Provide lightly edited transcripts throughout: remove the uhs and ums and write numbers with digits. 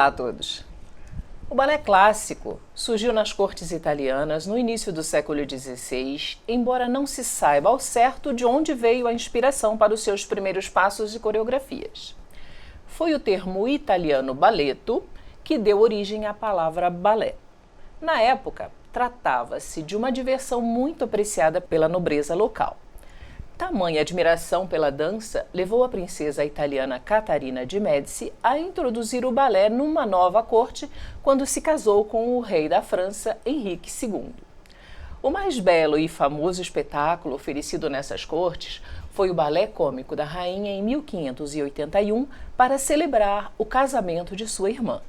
Olá a todos! O balé clássico surgiu nas cortes italianas no início do século XVI, embora não se saiba ao certo de onde veio a inspiração para os seus primeiros passos e coreografias. Foi o termo italiano balletto que deu origem à palavra balé. Na época, tratava-se de uma diversão muito apreciada pela nobreza local. Tamanha admiração pela dança levou a princesa italiana Catarina de Médici a introduzir o balé numa nova corte quando se casou com o rei da França, Henrique II. O mais belo e famoso espetáculo oferecido nessas cortes foi o balé cômico da rainha em 1581 para celebrar o casamento de sua irmã.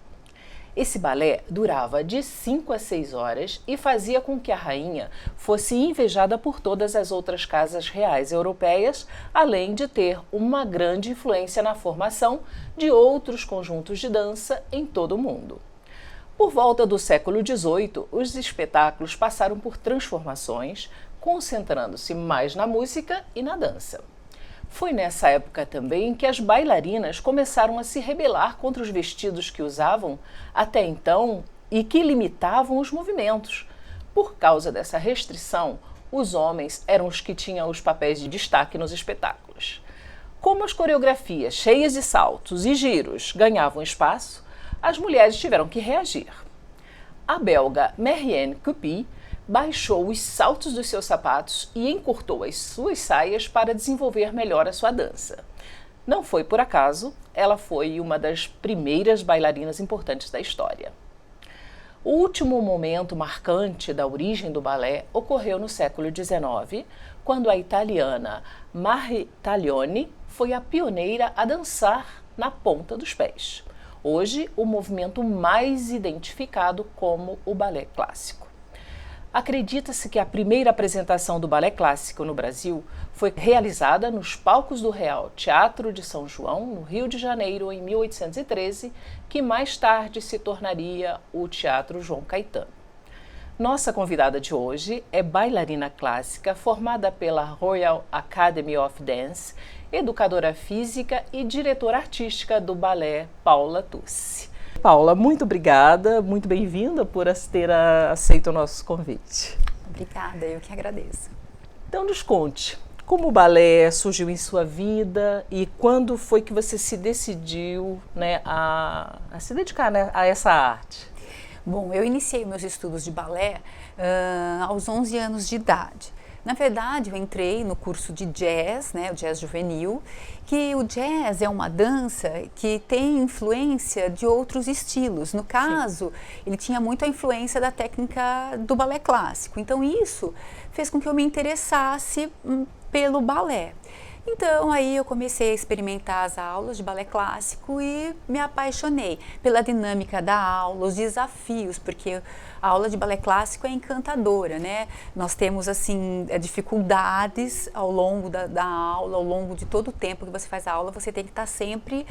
Esse balé durava de 5 a 6 horas e fazia com que a rainha fosse invejada por todas as outras casas reais europeias, além de ter uma grande influência na formação de outros conjuntos de dança em todo o mundo. Por volta do século XVIII, os espetáculos passaram por transformações, concentrando-se mais na música e na dança. Foi nessa época também que as bailarinas começaram a se rebelar contra os vestidos que usavam até então e que limitavam os movimentos. Por causa dessa restrição, os homens eram os que tinham os papéis de destaque nos espetáculos. Como as coreografias cheias de saltos e giros ganhavam espaço, as mulheres tiveram que reagir. A belga Marianne Coupy baixou os saltos dos seus sapatos e encurtou as suas saias para desenvolver melhor a sua dança. Não foi por acaso, ela foi uma das primeiras bailarinas importantes da história. O último momento marcante da origem do balé ocorreu no século XIX, quando a italiana Marie Taglioni foi a pioneira a dançar na ponta dos pés. Hoje, o movimento mais identificado como o balé clássico. Acredita-se que a primeira apresentação do balé clássico no Brasil foi realizada nos palcos do Real Teatro de São João, no Rio de Janeiro, em 1813, que mais tarde se tornaria o Teatro João Caetano. Nossa convidada de hoje é bailarina clássica formada pela Royal Academy of Dance, educadora física e diretora artística do balé Paula Tucci. Paula, muito obrigada, muito bem-vinda por ter aceito o nosso convite. Obrigada, eu que agradeço. Então nos conte, como o balé surgiu em sua vida e quando foi que você se decidiu, a se dedicar, a essa arte? Bom, eu iniciei meus estudos de balé aos 11 anos de idade. Na verdade, eu entrei no curso de jazz, o jazz juvenil, que o jazz é uma dança que tem influência de outros estilos. No caso, ele tinha muito a influência da técnica do balé clássico. Então, isso fez com que eu me interessasse pelo balé. Então, aí eu comecei a experimentar as aulas de balé clássico e me apaixonei pela dinâmica da aula, os desafios, porque a aula de balé clássico é encantadora, Nós temos, dificuldades ao longo da aula, ao longo de todo o tempo que você faz a aula, você tem que estar sempre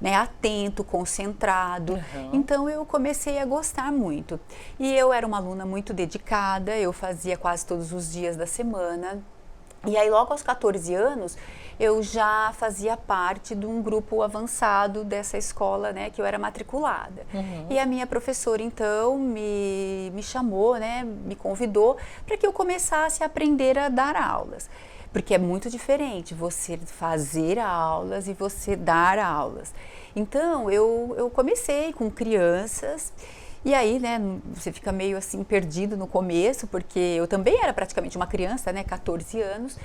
atento, concentrado. Uhum. Então, eu comecei a gostar muito. E eu era uma aluna muito dedicada, eu fazia quase todos os dias da semana. E aí, logo aos 14 anos, eu já fazia parte de um grupo avançado dessa escola, que eu era matriculada. Uhum. E a minha professora, então, me chamou, me convidou para que eu começasse a aprender a dar aulas. Porque é muito diferente você fazer aulas e você dar aulas. Então, eu comecei com crianças. E aí, você fica meio assim perdido no começo, porque eu também era praticamente uma criança, 14 anos,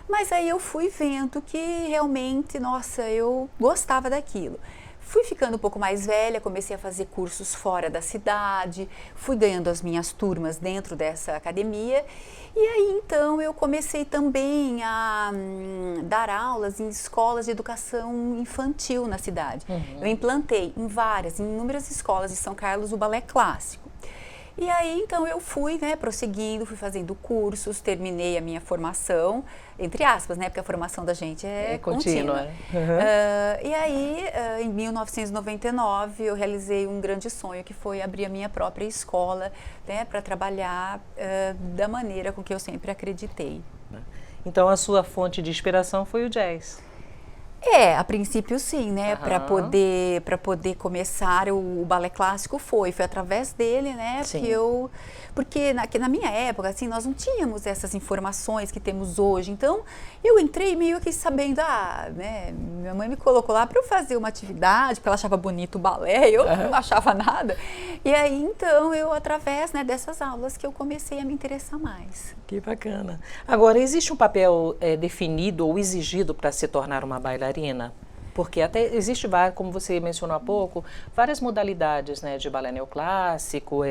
mas aí eu fui vendo que realmente, nossa, eu gostava daquilo. Fui ficando um pouco mais velha, comecei a fazer cursos fora da cidade, fui ganhando as minhas turmas dentro dessa academia e aí então eu comecei também a dar aulas em escolas de educação infantil na cidade. Uhum. Eu implantei em inúmeras escolas de São Carlos o balé clássico. E aí, então, eu fui, prosseguindo, fui fazendo cursos, terminei a minha formação, entre aspas, porque a formação da gente é contínua. Uhum. E aí, em 1999, eu realizei um grande sonho, que foi abrir a minha própria escola, para trabalhar da maneira com que eu sempre acreditei. Então, a sua fonte de inspiração foi o jazz? A princípio sim, né? Para poder começar o balé clássico foi através dele, né? Sim. Porque na minha época, assim, nós não tínhamos essas informações que temos hoje. Então, eu entrei meio que sabendo, né? Minha mãe me colocou lá para eu fazer uma atividade, porque ela achava bonito o balé, eu não achava nada. E aí, então, através, né, dessas aulas que eu comecei a me interessar mais. Que bacana. Agora, existe um papel definido ou exigido para se tornar uma bailarina? Porque até existe, como você mencionou há pouco, várias modalidades, né, de balé neoclássico,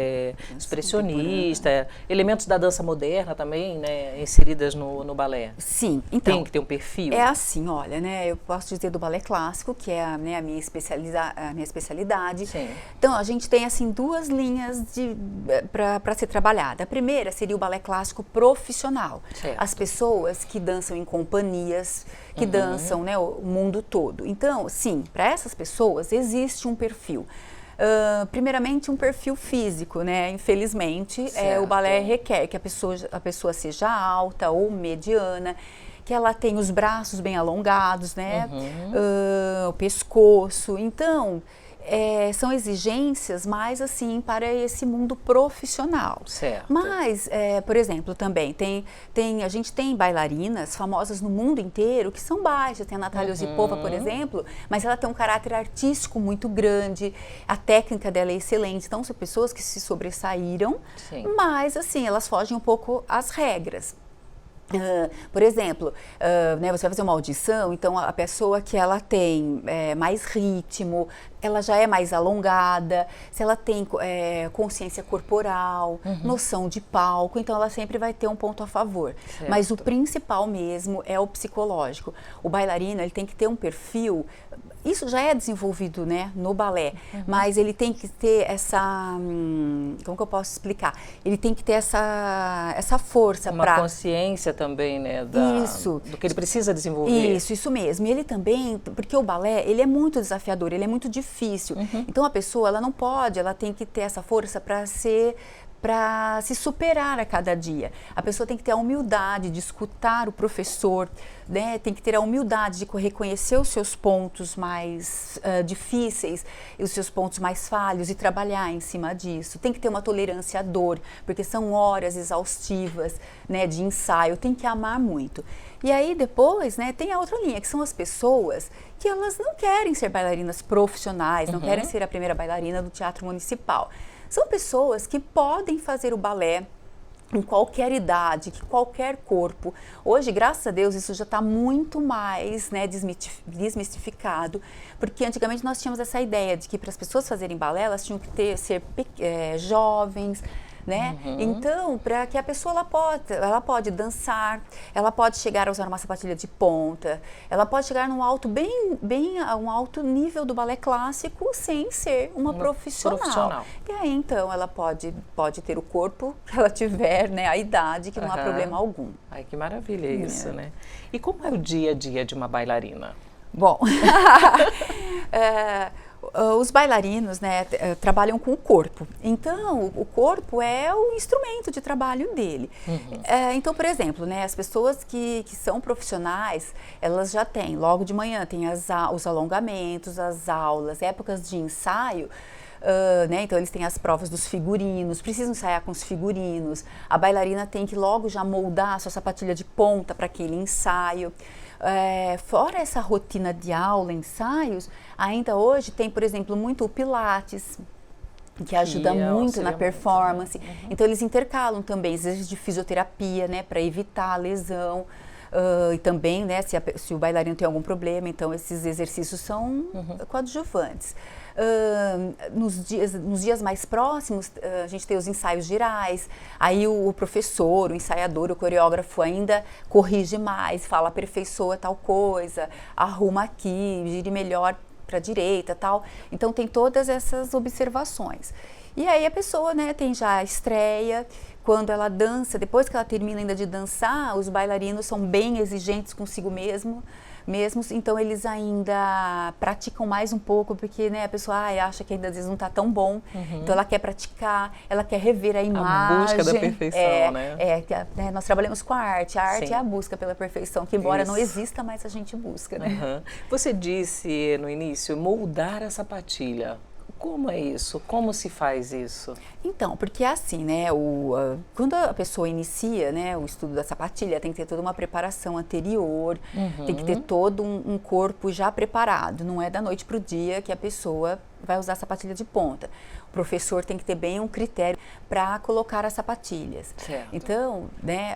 expressionista, elementos da dança moderna também, né, inseridas no balé. Sim, então. Tem que ter um perfil? É assim, olha, né, eu posso dizer do balé clássico, que é a minha especialidade. Sim. Então, a gente tem, assim, duas linhas para ser trabalhada. A primeira seria o balé clássico profissional. Certo. As pessoas que dançam em companhias, que dançam, né, o mundo todo. Então, sim, para essas pessoas existe um perfil. Primeiramente, um perfil físico, né? Infelizmente, o balé requer que a pessoa seja alta ou mediana, que ela tenha os braços bem alongados, né? O pescoço. Então, são exigências mais assim para esse mundo profissional. Certo. Mas, por exemplo, também a gente tem bailarinas famosas no mundo inteiro que são baixas. Tem a Natália Osipova, por exemplo, mas ela tem um caráter artístico muito grande, a técnica dela é excelente. Então, são pessoas que se sobressaíram, mas assim, elas fogem um pouco às regras. Por exemplo, né, você vai fazer uma audição, então a pessoa que ela tem mais ritmo, ela já é mais alongada, se ela tem consciência corporal, noção de palco, então ela sempre vai ter um ponto a favor. Certo. Mas o principal mesmo é o psicológico. O bailarino, ele tem que ter um perfil, isso já é desenvolvido, né, no balé, mas ele tem que ter como que eu posso explicar? Ele tem que ter essa força para... Uma consciência também, né, do que ele precisa desenvolver. Isso mesmo. E ele também, porque o balé, ele é muito desafiador, ele é muito difícil. Então a pessoa, ela tem que ter essa força para se superar a cada dia. A pessoa tem que ter a humildade de escutar o professor, né? Tem que ter a humildade de reconhecer os seus pontos mais difíceis e os seus pontos mais falhos e trabalhar em cima disso. Tem que ter uma tolerância à dor, porque são horas exaustivas, né, de ensaio. Tem que amar muito. E aí depois, né, tem a outra linha, que são as pessoas que elas não querem ser bailarinas profissionais, não querem ser a primeira bailarina do Teatro Municipal. São pessoas que podem fazer o balé em qualquer idade, que qualquer corpo. Hoje, graças a Deus, isso já está muito mais, né, desmistificado, porque antigamente nós tínhamos essa ideia de que para as pessoas fazerem balé, elas tinham que ser jovens, né? Então, para que a pessoa ela pode dançar, ela pode chegar a usar uma sapatilha de ponta, ela pode chegar num alto um alto nível do balé clássico sem ser uma profissional. E aí, então, ela pode ter o corpo que ela tiver, né, a idade, que não há problema algum. Ai, que maravilha isso, né? E como é o dia a dia de uma bailarina? Bom, os bailarinos, né, trabalham com o corpo. Então, o corpo é o instrumento de trabalho dele. Então, por exemplo, né, as pessoas que são profissionais, elas já têm, logo de manhã, tem os alongamentos, as aulas, épocas de ensaio. Né? Então eles têm as provas dos figurinos, precisam ensaiar com os figurinos. A bailarina tem que logo já moldar a sua sapatilha de ponta para aquele ensaio. Fora essa rotina de aula, ensaios, ainda hoje tem, por exemplo, muito o Pilates, que ajuda muito na performance. Então eles intercalam também exercícios de fisioterapia, né, para evitar a lesão. E também, né, se o bailarino tem algum problema, então esses exercícios são coadjuvantes. Nos dias mais próximos, a gente tem os ensaios gerais, aí o professor, o ensaiador, o coreógrafo ainda corrige mais, fala aperfeiçoa tal coisa, arruma aqui, gire melhor para a direita, tal. Então tem todas essas observações. E aí a pessoa, né, tem já a estreia. Quando ela dança, depois que ela termina ainda de dançar, os bailarinos são bem exigentes consigo mesmo, mesmo, então eles ainda praticam mais um pouco, porque, né, a pessoa acha que ainda às vezes não está tão bom, então ela quer praticar, ela quer rever a imagem. A busca da perfeição, né? Nós trabalhamos com a arte Sim. é a busca pela perfeição, que embora Isso. não exista, mas a gente busca, né? Você disse no início, moldar a sapatilha. Como é isso? Como se faz isso? Então, porque é assim, né, quando a pessoa inicia, né, o estudo da sapatilha, tem que ter toda uma preparação anterior, tem que ter todo um corpo já preparado, não é da noite para o dia que a pessoa vai usar a sapatilha de ponta. O professor tem que ter bem um critério para colocar as sapatilhas. Certo. Então, né,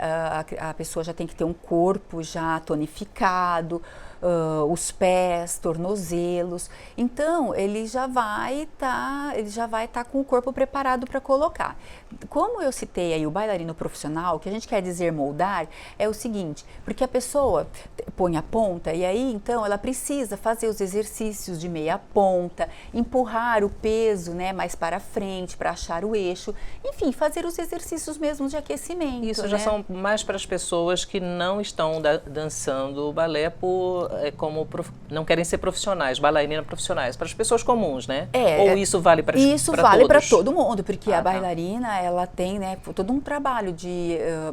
a pessoa já tem que ter um corpo já tonificado, os pés, tornozelos. Então, ele já vai estar com o corpo preparado para colocar. Como eu citei aí o bailarino profissional, o que a gente quer dizer moldar é o seguinte, porque a pessoa põe a ponta e aí então ela precisa fazer os exercícios de meia ponta, empurrar o peso, né, mais para frente, para achar o eixo, enfim, fazer os exercícios mesmo de aquecimento. Isso já são mais para as pessoas que não estão dançando balé não querem ser profissionais, bailarinas profissionais, para as pessoas comuns, né? Ou isso vale para todos? Isso vale para todo mundo, porque a bailarina, ela tem, né, todo um trabalho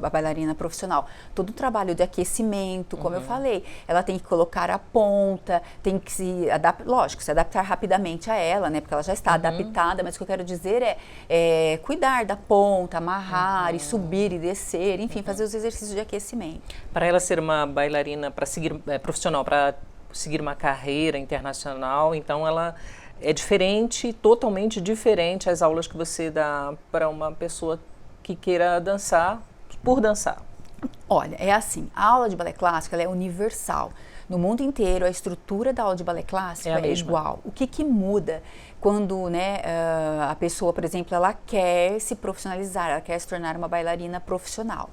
a bailarina profissional, todo um trabalho de aquecimento, como eu falei, ela tem que colocar a ponta, tem que se adaptar rapidamente a ela, né, porque ela já está adaptada, mas o que eu quero dizer é cuidar da ponta, amarrar e subir e descer, enfim, fazer os exercícios de aquecimento. Para ela ser uma bailarina para seguir profissional, para seguir uma carreira internacional, então ela é diferente, totalmente diferente as aulas que você dá para uma pessoa que queira dançar por dançar. Olha, é assim, a aula de balé clássico ela é universal. No mundo inteiro, a estrutura da aula de balé clássico é igual. O que muda quando, né, a pessoa, por exemplo, ela quer se profissionalizar, ela quer se tornar uma bailarina profissional?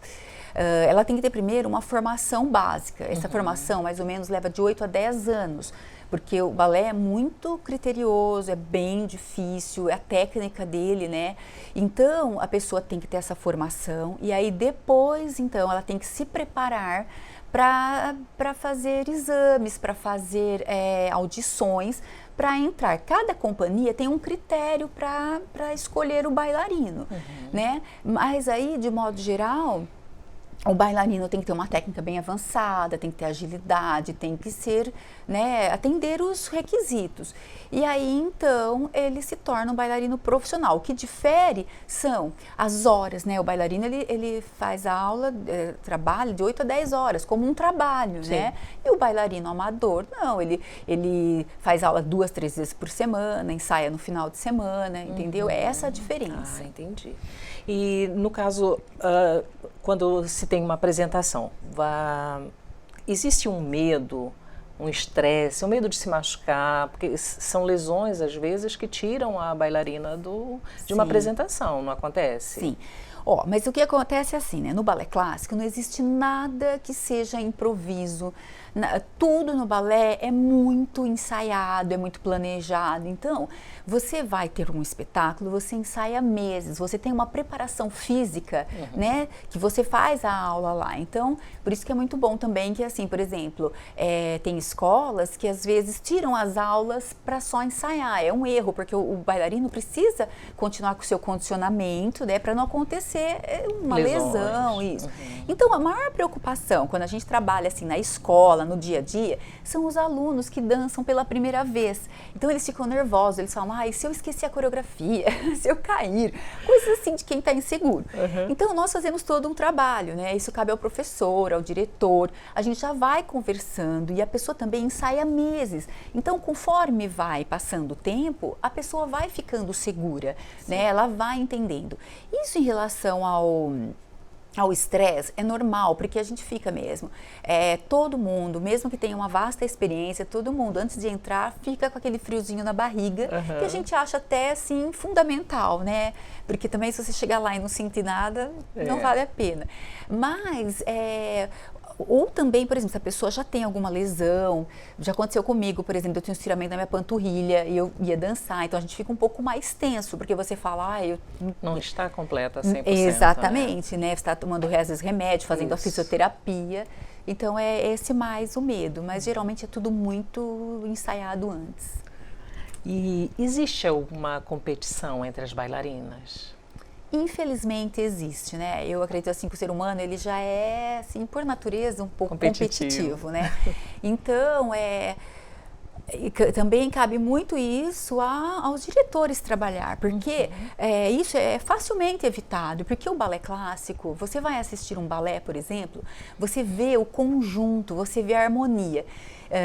Ela tem que ter primeiro uma formação básica. Essa formação mais ou menos leva de 8 a 10 anos, porque o balé é muito criterioso, é bem difícil, é a técnica dele, né? Então, a pessoa tem que ter essa formação e aí depois, então, ela tem que se preparar para fazer exames, para fazer audições, para entrar. Cada companhia tem um critério para escolher o bailarino, né? Mas aí, de modo geral, o bailarino tem que ter uma técnica bem avançada, tem que ter agilidade, tem que ser, né, atender os requisitos. E aí, então, ele se torna um bailarino profissional. O que difere são as horas, né? O bailarino, ele faz a aula, trabalha de 8 a 10 horas, como um trabalho, né? E o bailarino amador, não, ele faz aula 2, 3 vezes por semana, ensaia no final de semana, entendeu? É essa a diferença. Ah, entendi. E, no caso, quando se tem uma apresentação, existe um medo, um estresse, um medo de se machucar, porque são lesões, às vezes, que tiram a bailarina de uma apresentação, não acontece? Sim. Mas o que acontece é assim, né? No balé clássico não existe nada que seja improviso, tudo no balé é muito ensaiado, é muito planejado. Então, você vai ter um espetáculo, você ensaia meses, você tem uma preparação física, né? Que você faz a aula lá. Então, por isso que é muito bom também que, assim, por exemplo, tem escolas que às vezes tiram as aulas para só ensaiar. É um erro, porque o bailarino precisa continuar com o seu condicionamento, né? Para não acontecer uma lesão, isso. Então, a maior preocupação quando a gente trabalha assim na escola, no dia a dia, são os alunos que dançam pela primeira vez. Então, eles ficam nervosos, eles falam, se eu esquecer a coreografia, se eu cair, coisas assim de quem está inseguro. Então, nós fazemos todo um trabalho, né? Isso cabe ao professor, ao diretor, a gente já vai conversando e a pessoa também ensaia meses. Então, conforme vai passando o tempo, a pessoa vai ficando segura, né? Ela vai entendendo. Isso em relação ao estresse é normal, porque a gente fica mesmo. Todo mundo, mesmo que tenha uma vasta experiência, todo mundo, antes de entrar, fica com aquele friozinho na barriga, que a gente acha até, assim, fundamental, né? Porque também se você chegar lá e não sentir nada, não vale a pena. Mas Ou também, por exemplo, se a pessoa já tem alguma lesão, já aconteceu comigo, por exemplo, eu tenho um estiramento na minha panturrilha e eu ia dançar, então a gente fica um pouco mais tenso, porque você fala, eu... Não está completa 100%. Exatamente, né? Você está tomando às vezes remédio, fazendo a Isso. fisioterapia, então é esse mais o medo, mas geralmente é tudo muito ensaiado antes. E existe alguma competição entre as bailarinas? Infelizmente existe, né? Eu acredito assim que o ser humano ele já é, assim, por natureza um pouco competitivo, né? Então também cabe muito isso aos diretores trabalhar, porque isso é facilmente evitado, porque o balé clássico, você vai assistir um balé, por exemplo, você vê o conjunto, você vê a harmonia.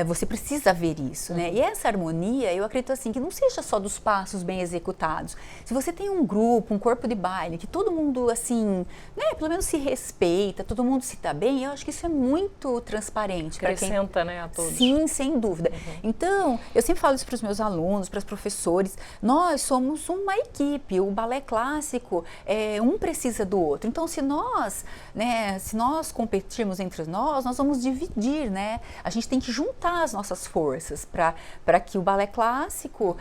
Você precisa ver isso, né? E essa harmonia, eu acredito assim, que não seja só dos passos bem executados. Se você tem um grupo, um corpo de baile, que todo mundo, assim, né, pelo menos se respeita, todo mundo se dá bem, eu acho que isso é muito transparente. Acrescenta, né, a todos. Sim, sem dúvida. Então, eu sempre falo isso para os meus alunos, para os professores, nós somos uma equipe, o balé clássico, um precisa do outro. Então, se nós competirmos entre nós vamos dividir, né? A gente tem que juntar as nossas forças para que o balé clássico,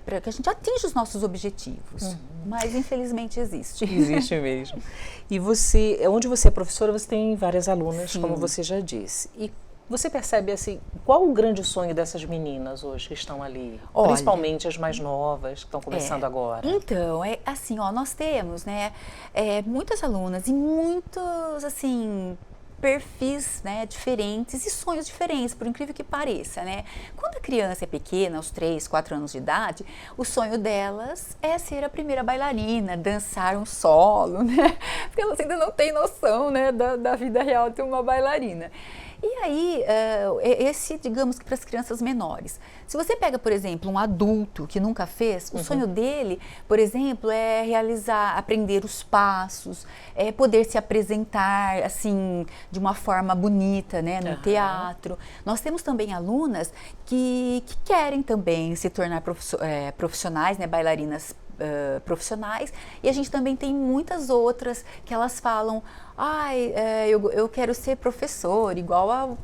para que a gente atinja os nossos objetivos. Mas, infelizmente, existe. Existe mesmo. E você, onde você é professora, você tem várias alunas, Sim. como você já disse. E você percebe, assim, qual o grande sonho dessas meninas hoje que estão ali? Olha, principalmente as mais novas, que estão começando agora. Então, assim, nós temos, né, muitas alunas e muitos, assim, perfis, né, diferentes e sonhos diferentes, por incrível que pareça, né? Quando a criança é pequena, aos 3, 4 anos de idade, o sonho delas é ser a primeira bailarina, dançar um solo, né? Porque elas ainda não têm noção, né, da vida real de uma bailarina. E aí, digamos que para as crianças menores. Se você pega, por exemplo, um adulto que nunca fez, o sonho dele, por exemplo, é aprender os passos, poder se apresentar, assim, de uma forma bonita, né, no teatro. Nós temos também alunas que querem também se tornar profissionais, né, bailarinas profissionais, e a gente também tem muitas outras que elas falam, eu quero ser professor,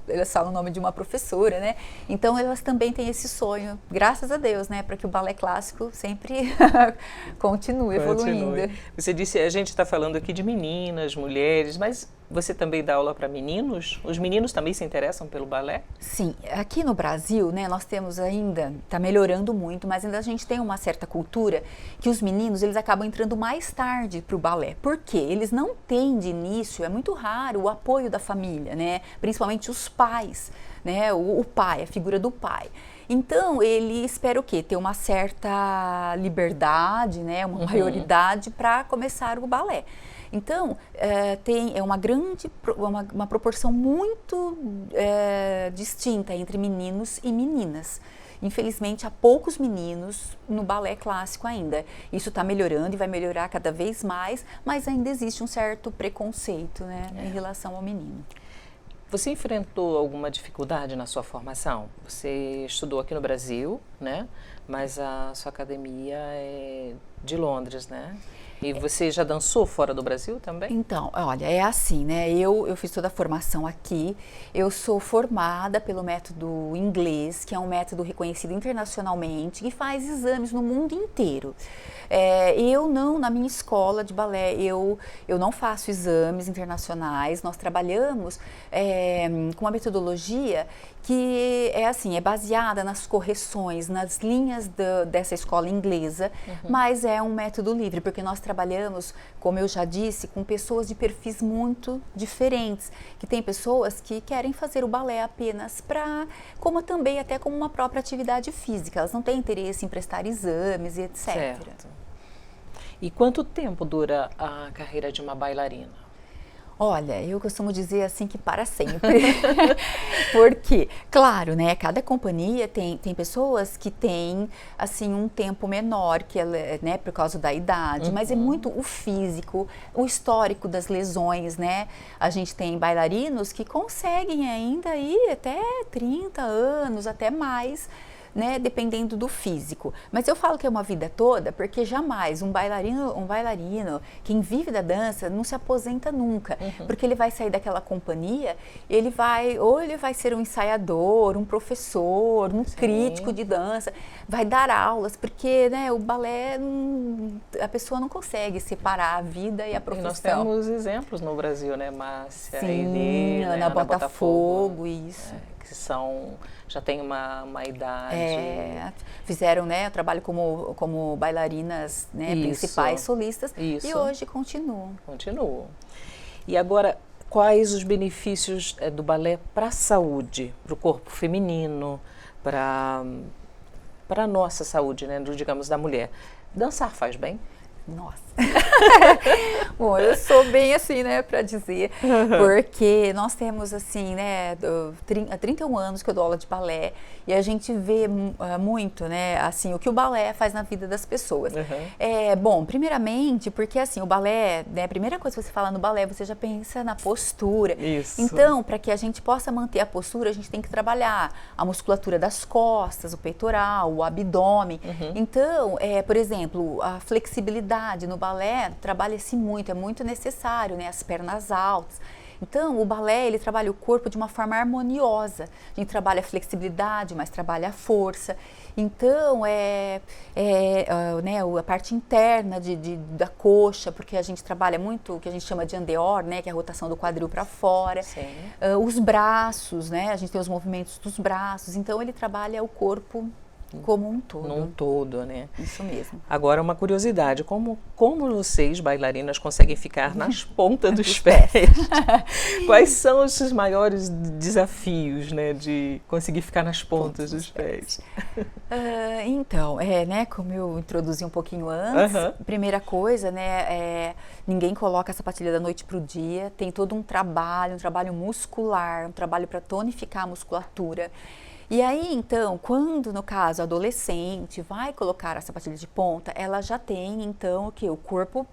elas falam o nome de uma professora, né? Então elas também têm esse sonho, graças a Deus, né? Para que o balé clássico sempre continue evoluindo. Você disse, a gente está falando aqui de meninas, mulheres, mas você também dá aula para meninos? Os meninos também se interessam pelo balé? Sim, aqui no Brasil, né, nós temos ainda, está melhorando muito, mas ainda a gente tem uma certa cultura que os meninos, eles acabam entrando mais tarde para o balé. Por quê? Eles não têm de início, é muito raro o apoio da família, né, principalmente os pais, né, o pai, a figura do pai. Então, ele espera o quê? Ter uma certa liberdade, né, uma maioridade para começar o balé. Então, uma proporção muito distinta entre meninos e meninas. Infelizmente, há poucos meninos no balé clássico ainda. Isso está melhorando e vai melhorar cada vez mais, mas ainda existe um certo preconceito, né, em relação ao menino. Você enfrentou alguma dificuldade na sua formação? Você estudou aqui no Brasil, né? Mas a sua academia é de Londres, né? E você já dançou fora do Brasil também? Então, olha, é assim, né? Eu fiz toda a formação aqui, eu sou formada pelo método inglês, que é um método reconhecido internacionalmente, e faz exames no mundo inteiro. Na minha escola de balé, eu não faço exames internacionais, nós trabalhamos com uma metodologia que é baseada nas correções, nas linhas dessa escola inglesa, mas é um método livre, porque nós trabalhamos, como eu já disse, com pessoas de perfis muito diferentes, que tem pessoas que querem fazer o balé apenas como também até como uma própria atividade física, elas não têm interesse em prestar exames e etc. Certo. E quanto tempo dura a carreira de uma bailarina? Olha, eu costumo dizer assim que para sempre, porque, claro, né, cada companhia tem pessoas que têm, assim, um tempo menor, que né, por causa da idade, mas é muito o físico, o histórico das lesões, né, a gente tem bailarinos que conseguem ainda ir até 30 anos, até mais, né, dependendo do físico. Mas eu falo que é uma vida toda porque jamais um bailarino, quem vive da dança, não se aposenta nunca, porque ele vai sair daquela companhia, ele vai ser um ensaiador, um professor, um crítico de dança, vai dar aulas, porque, né, o balé, a pessoa não consegue separar a vida e a profissão. E nós temos exemplos no Brasil, né, Márcia, Sim, Inê, Ana Botafogo, isso. Que já tem uma idade. Fizeram, né, trabalho como bailarinas, né, principais solistas, e hoje continuam. E agora, quais os benefícios do balé para a saúde, para o corpo feminino, para a nossa saúde, né, digamos, da mulher? Dançar faz bem? Nossa! Bom, eu sou bem assim, né, para dizer, porque nós temos assim, né, há 31 anos que eu dou aula de balé e a gente vê muito, né, assim, o que o balé faz na vida das pessoas. Bom, primeiramente, porque assim, o balé, né, a primeira coisa que você fala no balé, você já pensa na postura. Isso. Então, para que a gente possa manter a postura, a gente tem que trabalhar a musculatura das costas, o peitoral, o abdômen. Então, por exemplo, a flexibilidade no balé trabalha-se muito, é muito necessário, né? As pernas altas. Então, o balé, ele trabalha o corpo de uma forma harmoniosa. A gente trabalha a flexibilidade, mas trabalha a força. Então, né, a parte interna da coxa, porque a gente trabalha muito o que a gente chama de andeor, né, que é a rotação do quadril para fora. Os braços, né, a gente tem os movimentos dos braços. Então, ele trabalha o corpo como um todo. Num todo, né? Isso mesmo. Agora, uma curiosidade, como vocês, bailarinas, conseguem ficar nas pontas dos pés? Quais são os maiores desafios, né, de conseguir ficar nas pontas dos pés? Então, né, como eu introduzi um pouquinho antes, primeira coisa, né, ninguém coloca a sapatilha da noite para o dia, tem todo um trabalho muscular, um trabalho para tonificar a musculatura. E aí, então, quando, no caso, a adolescente vai colocar a sapatilha de ponta, ela já tem, então, o corpo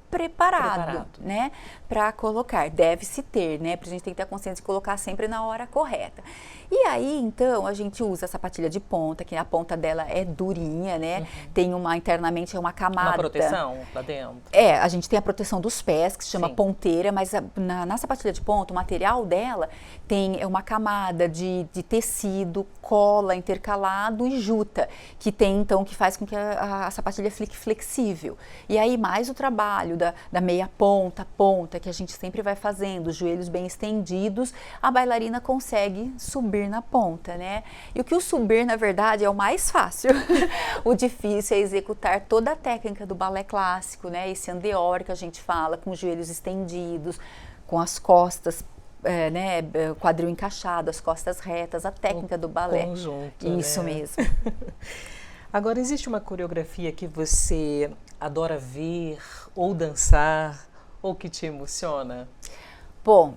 preparado, né, para colocar. Deve-se ter, né, porque a gente tem que ter a consciência de colocar sempre na hora correta. E aí, então, a gente usa a sapatilha de ponta, que a ponta dela é durinha, né, tem internamente uma camada. Uma proteção lá dentro. A gente tem a proteção dos pés, que se chama ponteira, mas na sapatilha de ponta, o material dela tem uma camada de tecido, cola intercalado e juta, que tem, então, que faz com que a sapatilha fique flexível. E aí, mais o trabalho da meia ponta, que a gente sempre vai fazendo, os joelhos bem estendidos, a bailarina consegue subir na ponta, né? E o subir, na verdade, é o mais fácil. O difícil é executar toda a técnica do balé clássico, né? Esse andeor que a gente fala, com os joelhos estendidos, com as costas, né? Quadril encaixado, as costas retas, a técnica do balé. Conjunto, isso, né? Mesmo. Agora, existe uma coreografia que você adora ver ou dançar ou que te emociona? Bom,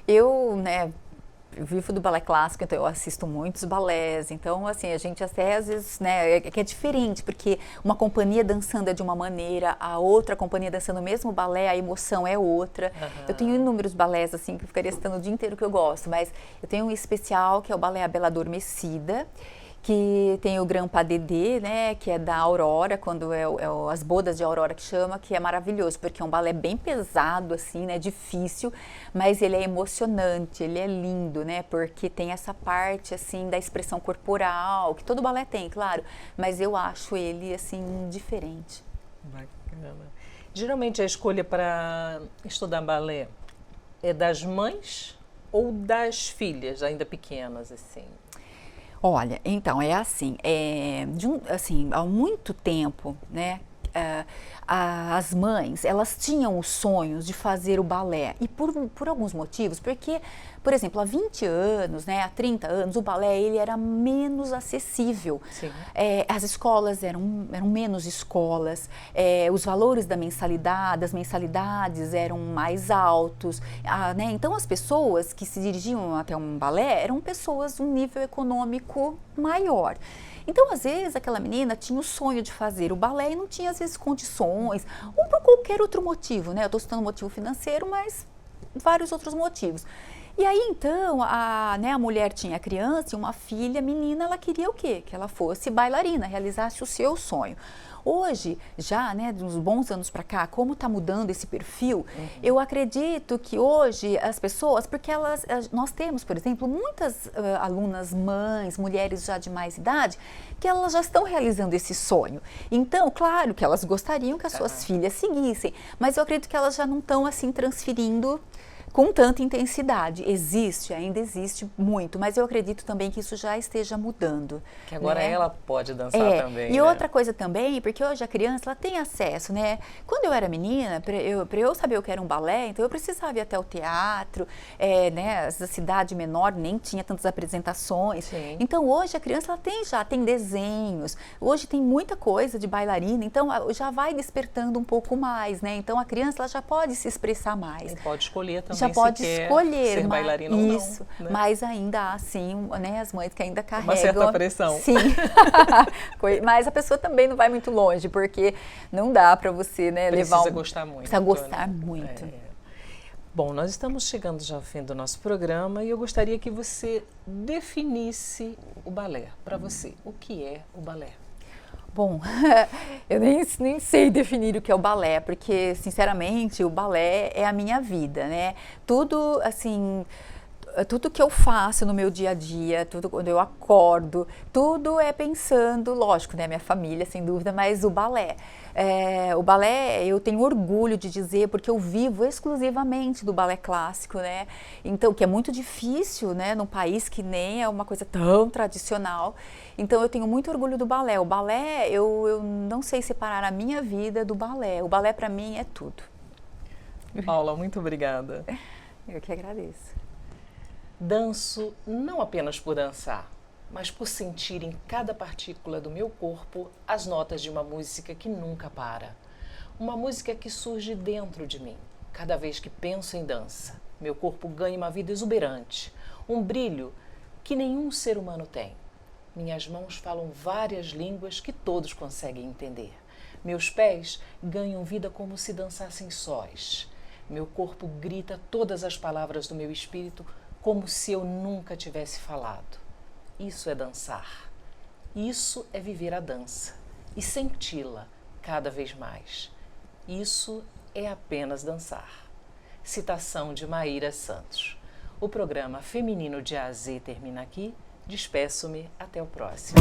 eu, né, vivo do balé clássico, então eu assisto muitos balés, então assim, a gente até às vezes, né, que é diferente, porque uma companhia dançando é de uma maneira, a outra companhia dançando o mesmo balé, a emoção é outra. Eu tenho inúmeros balés, assim, que eu ficaria citando o dia inteiro que eu gosto, mas eu tenho um especial que é o balé A Bela Adormecida, que tem o Grand Pas Dédé, né, que é da Aurora, quando as bodas de Aurora que chama, que é maravilhoso, porque é um balé bem pesado, assim, né, difícil, mas ele é emocionante, ele é lindo, né, porque tem essa parte, assim, da expressão corporal, que todo balé tem, claro, mas eu acho ele, assim, diferente. Bacana. Geralmente a escolha para estudar balé é das mães ou das filhas, ainda pequenas, assim? Olha, então, é assim, há muito tempo, né, as mães, elas tinham os sonhos de fazer o balé, e por alguns motivos, porque, por exemplo, há 20 anos, né, há 30 anos, o balé ele era menos acessível. As escolas eram menos escolas, os valores das mensalidades eram mais altos, né, então as pessoas que se dirigiam até um balé eram pessoas de um nível econômico maior. Então, às vezes, aquela menina tinha o sonho de fazer o balé e não tinha, às vezes, condições, ou por qualquer outro motivo, né? Eu estou citando motivo financeiro, mas vários outros motivos. E aí então a mulher tinha criança e uma filha menina, ela queria o quê? Que ela fosse bailarina, realizasse o seu sonho. Hoje, já, né, de uns bons anos para cá, como está mudando esse perfil, eu acredito que hoje as pessoas, porque nós temos, por exemplo, muitas alunas mães, mulheres já de mais idade, que elas já estão realizando esse sonho. Então, claro que elas gostariam que as suas filhas seguissem, mas eu acredito que elas já não estão assim transferindo com tanta intensidade. Ainda existe muito, mas eu acredito também que isso já esteja mudando. Que agora, né, ela pode dançar também. E outra coisa também, porque hoje a criança ela tem acesso, né? Quando eu era menina, para eu saber o que era um balé, então eu precisava ir até o teatro, né? A cidade menor nem tinha tantas apresentações. Sim. Então hoje a criança ela tem desenhos, hoje tem muita coisa de bailarina, então já vai despertando um pouco mais, né? Então a criança ela já pode se expressar mais. E pode escolher também. Já pode escolher ser bailarina ou não. Isso, né? Mas ainda há, assim, né, as mães que ainda carregam... Uma certa pressão. Sim, mas a pessoa também não vai muito longe, porque não dá para você, né, Precisa gostar muito. Precisa gostar muito. Bom, nós estamos chegando já ao fim do nosso programa e eu gostaria que você definisse o balé para você. O que é o balé? Bom, eu nem sei definir o que é o balé, porque, sinceramente, o balé é a minha vida, né? Tudo, assim, tudo que eu faço no meu dia a dia, tudo quando eu acordo, tudo é pensando, lógico, né? Minha família, sem dúvida, mas o balé. O balé, eu tenho orgulho de dizer, porque eu vivo exclusivamente do balé clássico, né? Então, que é muito difícil, né? Num país que nem é uma coisa tão tradicional. Então, eu tenho muito orgulho do balé. O balé, eu não sei separar a minha vida do balé. O balé, para mim, é tudo. Paula, muito obrigada. Eu que agradeço. Danço não apenas por dançar, mas por sentir em cada partícula do meu corpo as notas de uma música que nunca para. Uma música que surge dentro de mim. Cada vez que penso em dança, meu corpo ganha uma vida exuberante, um brilho que nenhum ser humano tem. Minhas mãos falam várias línguas que todos conseguem entender. Meus pés ganham vida como se dançassem sós. Meu corpo grita todas as palavras do meu espírito como se eu nunca tivesse falado. Isso é dançar. Isso é viver a dança e senti-la cada vez mais. Isso é apenas dançar. Citação de Maíra Santos. O programa Feminino de A a Z termina aqui. Despeço-me. Até o próximo.